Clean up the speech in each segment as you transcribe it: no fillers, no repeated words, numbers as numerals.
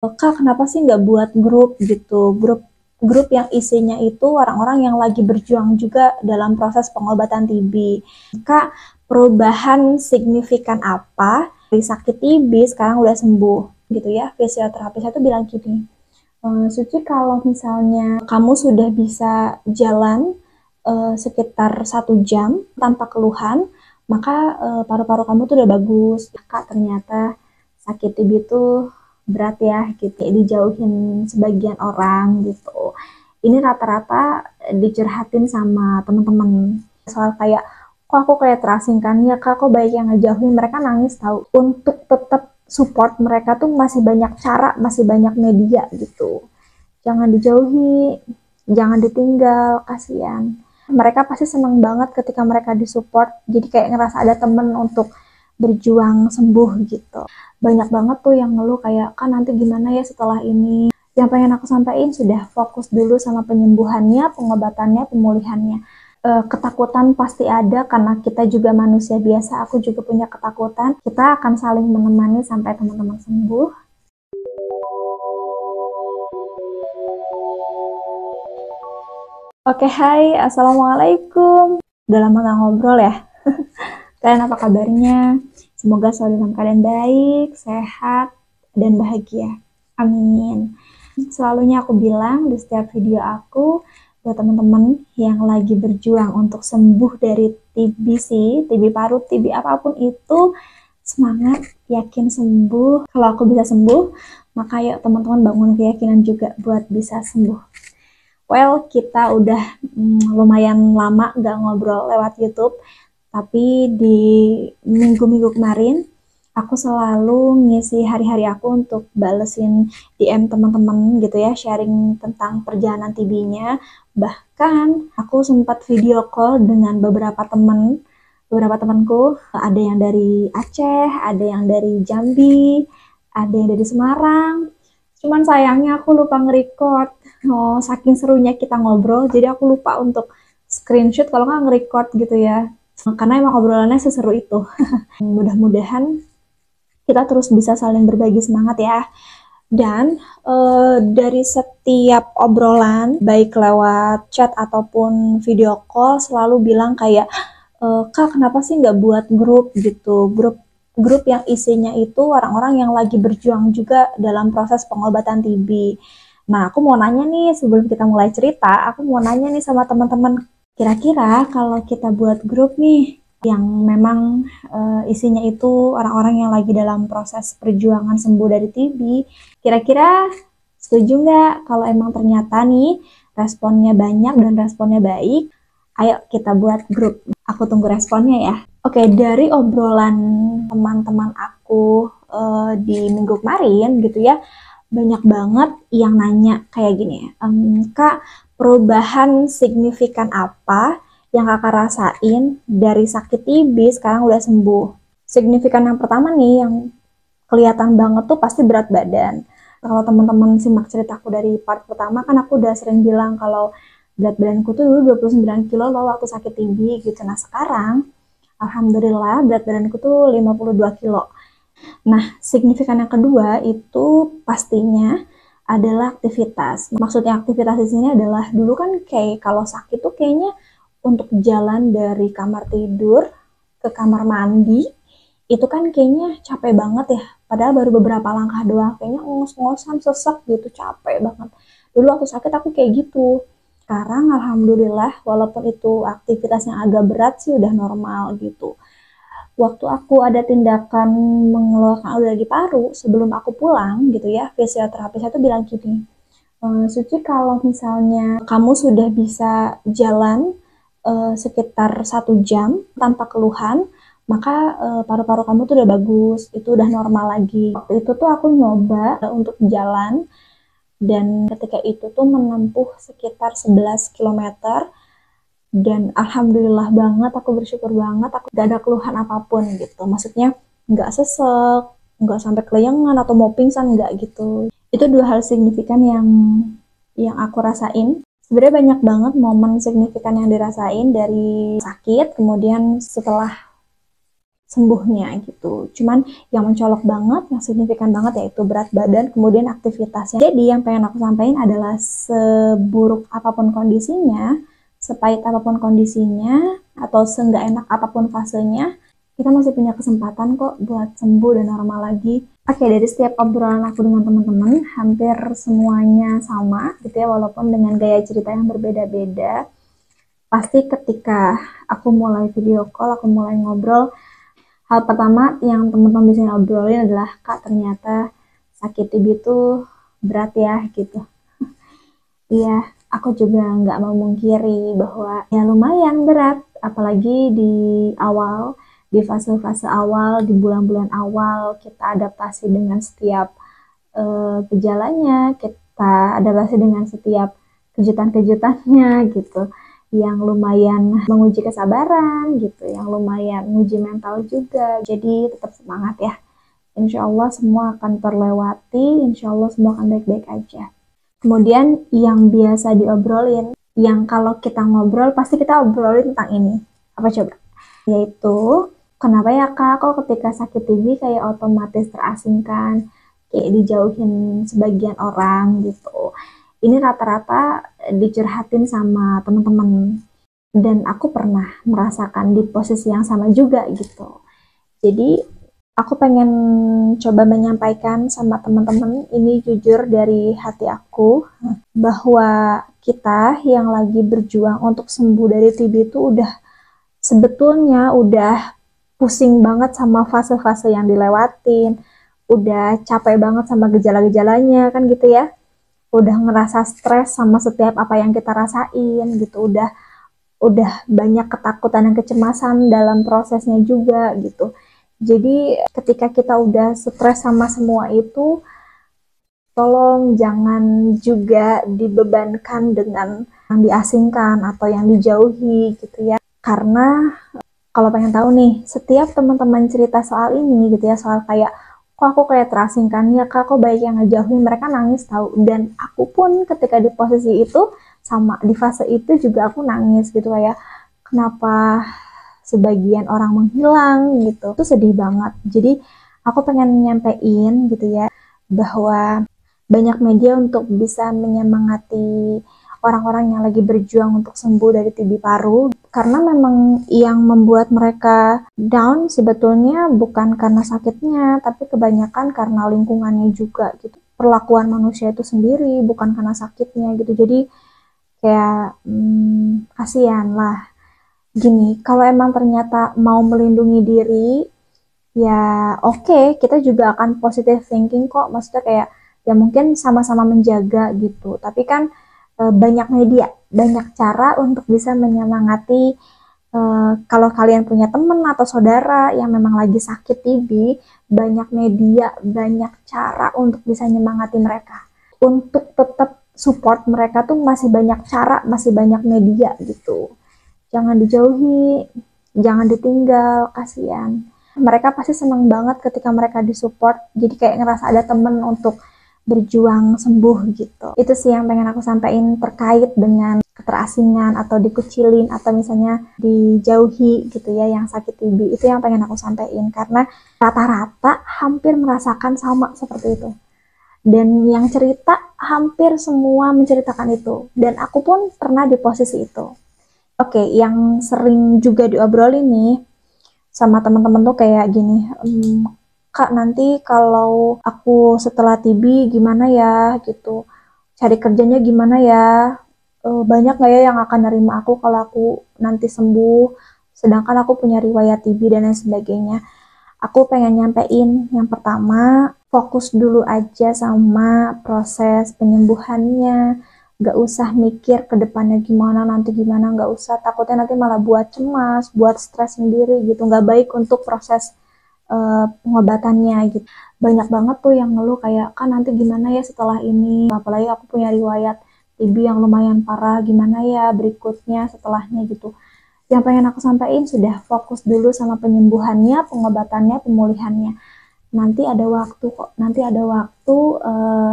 Kak, kenapa sih nggak buat grup gitu? Grup yang isinya itu orang-orang yang lagi berjuang juga dalam proses pengobatan TB. Kak, perubahan signifikan apa dari sakit TB sekarang udah sembuh gitu ya? Fisioterapis itu bilang gini, Suci, kalau misalnya kamu sudah bisa jalan sekitar 1 jam tanpa keluhan, maka paru-paru kamu tuh udah bagus. Kak, ternyata sakit TB itu berat ya gitu, dijauhin sebagian orang gitu. Ini rata-rata dicurhatin sama teman-teman soal kayak, kok aku kayak terasingkan ya kak, kok baik yang ngejauhin. Mereka nangis tahu. Untuk tetap support mereka tuh masih banyak cara, masih banyak media gitu. Jangan dijauhi, jangan ditinggal, kasihan. Mereka pasti senang banget ketika mereka disupport, jadi kayak ngerasa ada temen untuk berjuang sembuh gitu. Banyak banget tuh yang ngeluh kayak, kan nanti gimana ya setelah ini. Yang pengen aku sampaikan, sudah fokus dulu sama penyembuhannya, pengobatannya, pemulihannya. Ketakutan pasti ada karena kita juga manusia biasa, aku juga punya ketakutan. Kita akan saling menemani sampai teman-teman sembuh. Oke, hai, assalamualaikum. Udah lama gak ngobrol ya. Kalian apa kabarnya? Semoga selalu dalam keadaan baik, sehat, dan bahagia. Amin. Selalunya aku bilang di setiap video aku, buat teman-teman yang lagi berjuang untuk sembuh dari TBC, TB paru, TB apapun itu, semangat, yakin sembuh. Kalau aku bisa sembuh, maka yuk teman-teman bangun keyakinan juga buat bisa sembuh. Well, kita udah lumayan lama gak ngobrol lewat YouTube, tapi di minggu-minggu kemarin, aku selalu ngisi hari-hari aku untuk balesin DM teman-teman gitu ya, sharing tentang perjalanan TB-nya. Bahkan aku sempat video call dengan beberapa temanku, ada yang dari Aceh, ada yang dari Jambi, ada yang dari Semarang. Cuman sayangnya aku lupa nge-record. Saking serunya kita ngobrol, jadi aku lupa untuk screenshot kalau nggak nge-record gitu ya. Karena emang obrolannya seseru itu. Mudah-mudahan kita terus bisa saling berbagi semangat ya. Dan dari setiap obrolan, baik lewat chat ataupun video call, selalu bilang kayak, Kak, kenapa sih nggak buat grup gitu? Grup yang isinya itu orang-orang yang lagi berjuang juga dalam proses pengobatan TB. Nah, aku mau nanya nih, sebelum kita mulai cerita, aku mau nanya nih sama teman-teman, kira-kira kalau kita buat grup nih, yang memang isinya itu orang-orang yang lagi dalam proses perjuangan sembuh dari TB, kira-kira setuju nggak kalau emang ternyata nih responnya banyak dan responnya baik, ayo kita buat grup. Aku tunggu responnya ya. Oke, dari obrolan teman-teman aku di minggu kemarin gitu ya, banyak banget yang nanya kayak gini, Kak, perubahan signifikan apa yang kakak rasain dari sakit TB sekarang udah sembuh? Signifikan yang pertama nih, yang kelihatan banget tuh pasti berat badan. Kalau teman-teman simak ceritaku dari part pertama, kan aku udah sering bilang kalau berat badanku tuh dulu 29 kilo loh waktu sakit TB gitu. Nah sekarang, alhamdulillah berat badanku tuh 52 kilo. Nah, signifikan yang kedua itu pastinya adalah aktivitas. Maksudnya aktivitas di sini adalah dulu kan kayak kalau sakit tuh kayaknya untuk jalan dari kamar tidur ke kamar mandi itu kan kayaknya capek banget ya. Padahal baru beberapa langkah doang, kayaknya ngos-ngosan, sesek gitu, capek banget. Dulu waktu sakit aku kayak gitu. Sekarang alhamdulillah walaupun itu aktivitas yang agak berat sih udah normal gitu. Waktu aku ada tindakan mengeluarkan udara di paru sebelum aku pulang gitu ya, fisioterapis itu bilang gini, Suci, kalau misalnya kamu sudah bisa jalan sekitar 1 jam tanpa keluhan, maka paru-paru kamu tuh udah bagus, itu udah normal lagi. Waktu itu tuh aku nyoba untuk jalan, dan ketika itu tuh menempuh sekitar 11 kilometer, dan alhamdulillah banget, aku bersyukur banget aku gak ada keluhan apapun gitu. Maksudnya nggak sesek, nggak sampai kelayangan atau mau pingsan, nggak gitu. Itu dua hal signifikan yang aku rasain. Sebenarnya banyak banget momen signifikan yang dirasain dari sakit, kemudian setelah sembuhnya gitu. Cuman yang mencolok banget, yang signifikan banget yaitu berat badan, kemudian aktivitasnya. Jadi yang pengen aku sampaikan adalah seburuk apapun kondisinya, sepahit apapun kondisinya, atau seenggak enak apapun fasenya, kita masih punya kesempatan kok buat sembuh dan normal lagi. Oke, dari setiap obrolan aku dengan teman-teman, hampir semuanya sama gitu ya, walaupun dengan gaya cerita yang berbeda-beda. Pasti ketika aku mulai video call, aku mulai ngobrol, hal pertama yang teman-teman bisa ngobrolin adalah, Kak, ternyata sakit TB itu berat ya gitu. Iya, aku juga nggak mau mungkiri bahwa ya lumayan berat, apalagi di fase-fase awal, di bulan-bulan awal, kita adaptasi dengan setiap gejalanya, kita adaptasi dengan setiap kejutan-kejutannya gitu, yang lumayan menguji kesabaran gitu, yang lumayan menguji mental juga. Jadi tetap semangat ya. Insya Allah semua akan terlewati, insya Allah semua akan baik-baik aja. Kemudian yang biasa diobrolin, yang kalau kita ngobrol pasti kita obrolin tentang ini. Apa coba? Yaitu, kenapa ya Kak, kok ketika sakit TB kayak otomatis terasingkan, kayak dijauhin sebagian orang gitu. Ini rata-rata dicurhatin sama teman-teman. Dan aku pernah merasakan di posisi yang sama juga gitu. Jadi, aku pengen coba menyampaikan sama teman-teman ini jujur dari hati aku, bahwa kita yang lagi berjuang untuk sembuh dari TB itu sebetulnya udah pusing banget sama fase-fase yang dilewatin, udah capek banget sama gejala-gejalanya kan gitu ya, udah ngerasa stres sama setiap apa yang kita rasain gitu, udah banyak ketakutan dan kecemasan dalam prosesnya juga gitu. Jadi ketika kita udah stres sama semua itu, tolong jangan juga dibebankan dengan yang diasingkan atau yang dijauhi gitu ya. Karena kalau pengen tahu nih, setiap teman-teman cerita soal ini gitu ya, soal kayak, kok aku kayak terasingkan ya Kak, kok baik yang ngejauhin, mereka nangis tahu. Dan aku pun ketika di posisi itu, sama di fase itu juga aku nangis gitu, kayak kenapa sebagian orang menghilang gitu, itu sedih banget. Jadi aku pengen nyampein gitu ya, bahwa banyak media untuk bisa menyemangati orang-orang yang lagi berjuang untuk sembuh dari TB paru, karena memang yang membuat mereka down sebetulnya bukan karena sakitnya, tapi kebanyakan karena lingkungannya juga gitu, perlakuan manusia itu sendiri, bukan karena sakitnya gitu. Jadi kayak kasihan lah. Gini, kalau emang ternyata mau melindungi diri, ya oke, kita juga akan positive thinking kok. Maksudnya kayak, ya mungkin sama-sama menjaga gitu. Tapi kan banyak media, banyak cara untuk bisa menyemangati. Kalau kalian punya teman atau saudara yang memang lagi sakit TB, banyak media, banyak cara untuk bisa menyemangati mereka. Untuk tetap support mereka tuh masih banyak cara, masih banyak media gitu. Jangan dijauhi, jangan ditinggal, kasihan. Mereka pasti senang banget ketika mereka disupport, jadi kayak ngerasa ada temen untuk berjuang sembuh gitu. Itu sih yang pengen aku sampaikan terkait dengan keterasingan atau dikucilin atau misalnya dijauhi gitu ya yang sakit TB. Itu yang pengen aku sampaikan, karena rata-rata hampir merasakan sama seperti itu. Dan yang cerita hampir semua menceritakan itu, dan aku pun pernah di posisi itu. Oke, yang sering juga diobrolin nih sama teman-teman tuh kayak gini, Kak, nanti kalau aku setelah TB gimana ya gitu, cari kerjanya gimana ya, banyak nggak ya yang akan nerima aku kalau aku nanti sembuh, sedangkan aku punya riwayat TB dan lain sebagainya. Aku pengen nyampein, yang pertama, fokus dulu aja sama proses penyembuhannya. Gak usah mikir ke depannya gimana, nanti gimana, gak usah. Takutnya nanti malah buat cemas, buat stres sendiri gitu. Gak baik untuk proses pengobatannya gitu. Banyak banget tuh yang ngeluh kayak, kan nanti gimana ya setelah ini. Apalagi aku punya riwayat TB yang lumayan parah, gimana ya berikutnya setelahnya gitu. Yang pengen aku sampaikan, sudah fokus dulu sama penyembuhannya, pengobatannya, pemulihannya. Nanti ada waktu kok, nanti ada waktu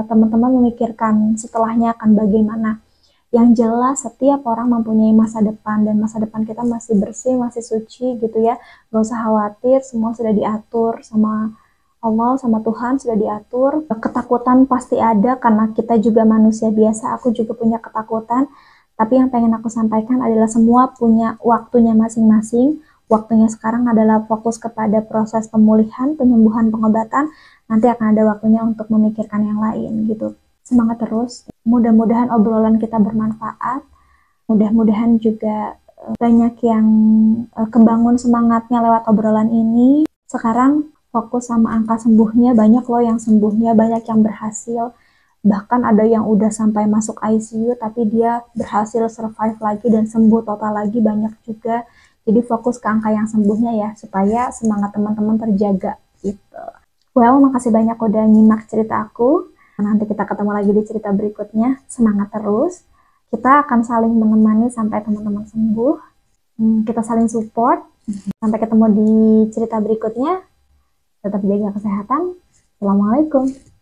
teman-teman memikirkan setelahnya akan bagaimana. Yang jelas setiap orang mempunyai masa depan, dan masa depan kita masih bersih, masih suci gitu ya. Gak usah khawatir, semua sudah diatur sama Allah, sama Tuhan, sudah diatur. Ketakutan pasti ada karena kita juga manusia biasa, aku juga punya ketakutan. Tapi yang pengen aku sampaikan adalah semua punya waktunya masing-masing. Waktunya sekarang adalah fokus kepada proses pemulihan, penyembuhan, pengobatan. Nanti akan ada waktunya untuk memikirkan yang lain gitu. Semangat terus. Mudah-mudahan obrolan kita bermanfaat. Mudah-mudahan juga banyak yang kebangun semangatnya lewat obrolan ini. Sekarang fokus sama angka sembuhnya. Banyak loh yang sembuhnya, banyak yang berhasil. Bahkan ada yang udah sampai masuk ICU tapi dia berhasil survive lagi dan sembuh total lagi, banyak juga. Jadi fokus ke angka yang sembuhnya ya, supaya semangat teman-teman terjaga gitu. Well, makasih banyak udah nyimak cerita aku. Nanti kita ketemu lagi di cerita berikutnya. Semangat terus. Kita akan saling menemani sampai teman-teman sembuh. Kita saling support. Sampai ketemu di cerita berikutnya. Tetap jaga kesehatan. Assalamualaikum.